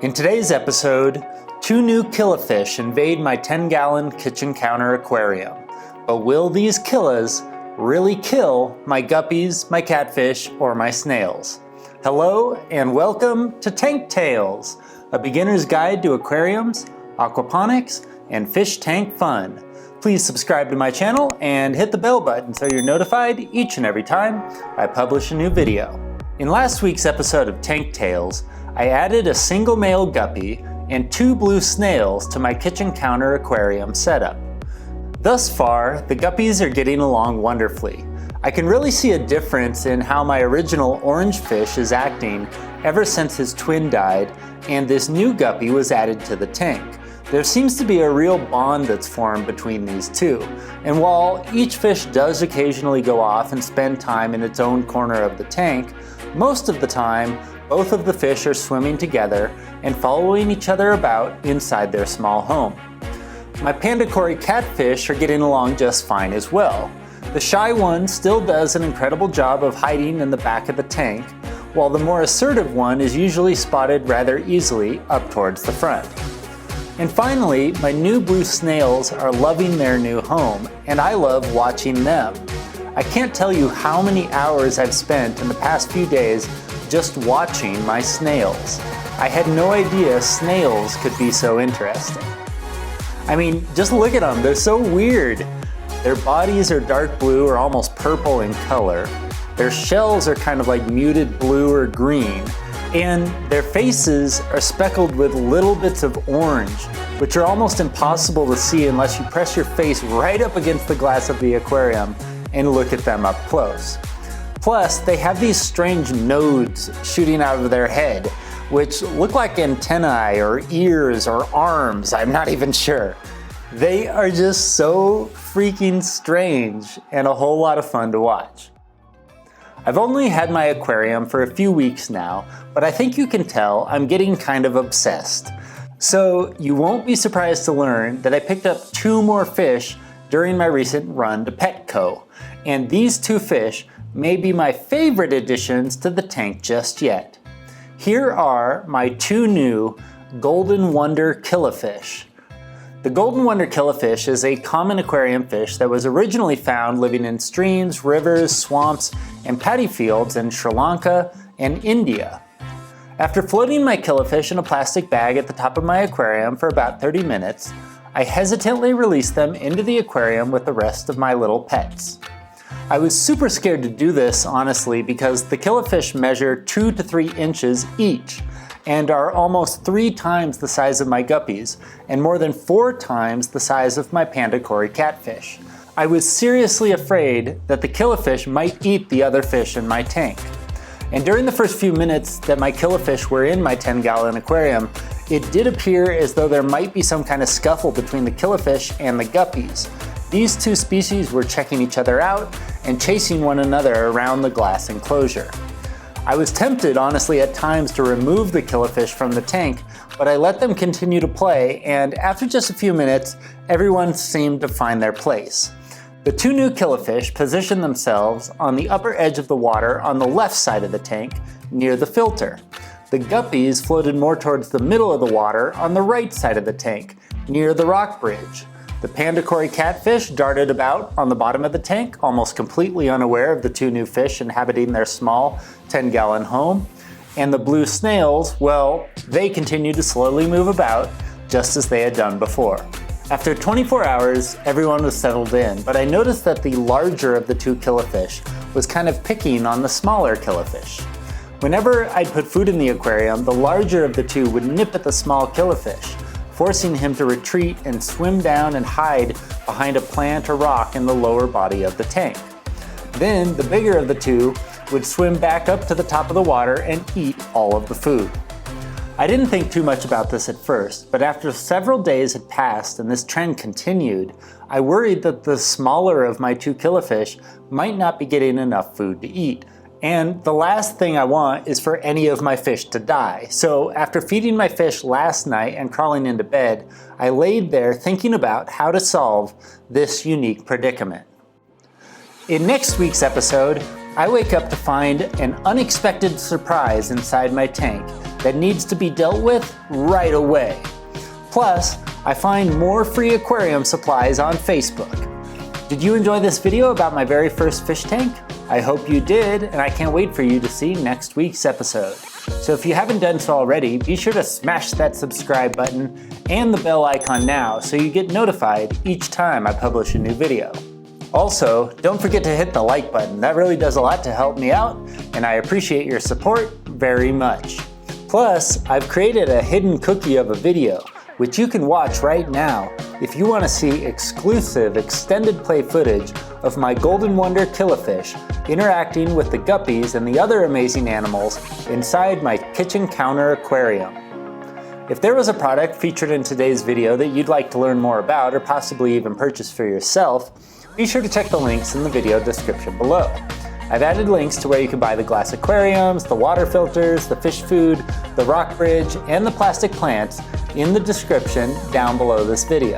In today's episode, 2 new Killafish invade my 10-gallon kitchen counter aquarium. But will these Killas really kill my guppies, my catfish, or my snails? Hello and welcome to Tank Tales, a beginner's guide to aquariums, aquaponics, and fish tank fun. Please subscribe to my channel and hit the bell button so you're notified each and every time I publish a new video. In last week's episode of Tank Tales, I added a single male guppy and 2 blue snails to my kitchen counter aquarium setup. Thus far, the guppies are getting along wonderfully. I can really see a difference in how my original orange fish is acting ever since his twin died and this new guppy was added to the tank. There seems to be a real bond that's formed between these two, and while each fish does occasionally go off and spend time in its own corner of the tank, most of the time, both of the fish are swimming together and following each other about inside their small home. My panda cory catfish are getting along just fine as well. The shy one still does an incredible job of hiding in the back of the tank, while the more assertive one is usually spotted rather easily up towards the front. And finally, my new blue snails are loving their new home, and I love watching them. I can't tell you how many hours I've spent in the past few days just watching my snails. I had no idea snails could be so interesting. I mean, just look at them, they're so weird. Their bodies are dark blue or almost purple in color. Their shells are kind of like muted blue or green. And their faces are speckled with little bits of orange, which are almost impossible to see unless you press your face right up against the glass of the aquarium and look at them up close. Plus, they have these strange nodes shooting out of their head, which look like antennae or ears or arms, I'm not even sure. They are just so freaking strange and a whole lot of fun to watch. I've only had my aquarium for a few weeks now, but I think you can tell I'm getting kind of obsessed. So you won't be surprised to learn that I picked up 2 more fish during my recent run to Petco, and these 2 fish may be my favorite additions to the tank just yet. Here are my 2 new Golden Wonder Killafish. The Golden Wonder Killafish is a common aquarium fish that was originally found living in streams, rivers, swamps, and paddy fields in Sri Lanka and India. After floating my Killafish in a plastic bag at the top of my aquarium for about 30 minutes, I hesitantly released them into the aquarium with the rest of my little pets. I was super scared to do this, honestly, because the Killafish measure 2 to 3 inches each and are almost 3 times the size of my guppies and more than 4 times the size of my panda cory catfish. I was seriously afraid that the Killafish might eat the other fish in my tank. And during the first few minutes that my Killafish were in my 10-gallon aquarium, it did appear as though there might be some kind of scuffle between the Killafish and the guppies. These 2 species were checking each other out and chasing one another around the glass enclosure. I was tempted, honestly, at times to remove the Killafish from the tank, but I let them continue to play, and after just a few minutes, everyone seemed to find their place. The 2 new Killafish positioned themselves on the upper edge of the water on the left side of the tank, near the filter. The guppies floated more towards the middle of the water on the right side of the tank, near the rock bridge. The panda cory catfish darted about on the bottom of the tank, almost completely unaware of the 2 new fish inhabiting their small 10-gallon home. And the blue snails, well, they continued to slowly move about, just as they had done before. After 24 hours, everyone was settled in, but I noticed that the larger of the 2 Killafish was kind of picking on the smaller Killafish. Whenever I'd put food in the aquarium, the larger of the 2 would nip at the small Killafish, forcing him to retreat and swim down and hide behind a plant or rock in the lower body of the tank. Then the bigger of the 2 would swim back up to the top of the water and eat all of the food. I didn't think too much about this at first, but after several days had passed and this trend continued, I worried that the smaller of my 2 Killafish might not be getting enough food to eat. And the last thing I want is for any of my fish to die. So after feeding my fish last night and crawling into bed, I laid there thinking about how to solve this unique predicament. In next week's episode, I wake up to find an unexpected surprise inside my tank that needs to be dealt with right away. Plus, I find more free aquarium supplies on Facebook. Did you enjoy this video about my very first fish tank? I hope you did, and I can't wait for you to see next week's episode. So if you haven't done so already, be sure to smash that subscribe button and the bell icon now so you get notified each time I publish a new video. Also, don't forget to hit the like button. That really does a lot to help me out, and I appreciate your support very much. Plus, I've created a hidden cookie of a video, which you can watch right now if you want to see exclusive extended play footage of my Golden Wonder Killafish interacting with the guppies and the other amazing animals inside my kitchen counter aquarium. If there was a product featured in today's video that you'd like to learn more about or possibly even purchase for yourself, be sure to check the links in the video description below. I've added links to where you can buy the glass aquariums, the water filters, the fish food, the rock bridge, and the plastic plants in the description down below this video.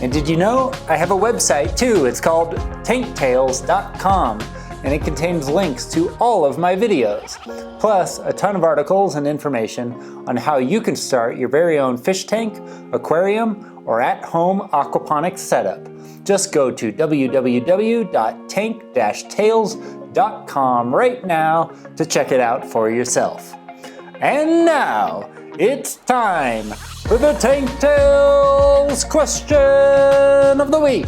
And did you know I have a website too? It's called tanktales.com, and it contains links to all of my videos, plus a ton of articles and information on how you can start your very own fish tank, aquarium, or at-home aquaponics setup. Just go to www.tank-tales.com right now to check it out for yourself. And now, it's time for the Tank Tales question of the week.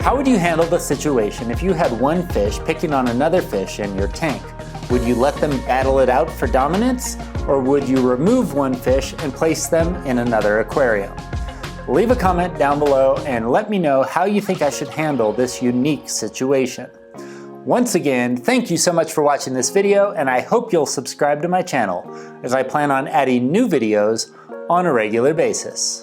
How would you handle the situation if you had one fish picking on another fish in your tank? Would you let them battle it out for dominance, or would you remove one fish and place them in another aquarium? Leave a comment down below and let me know how you think I should handle this unique situation. Once again, thank you so much for watching this video, and I hope you'll subscribe to my channel, as I plan on adding new videos on a regular basis.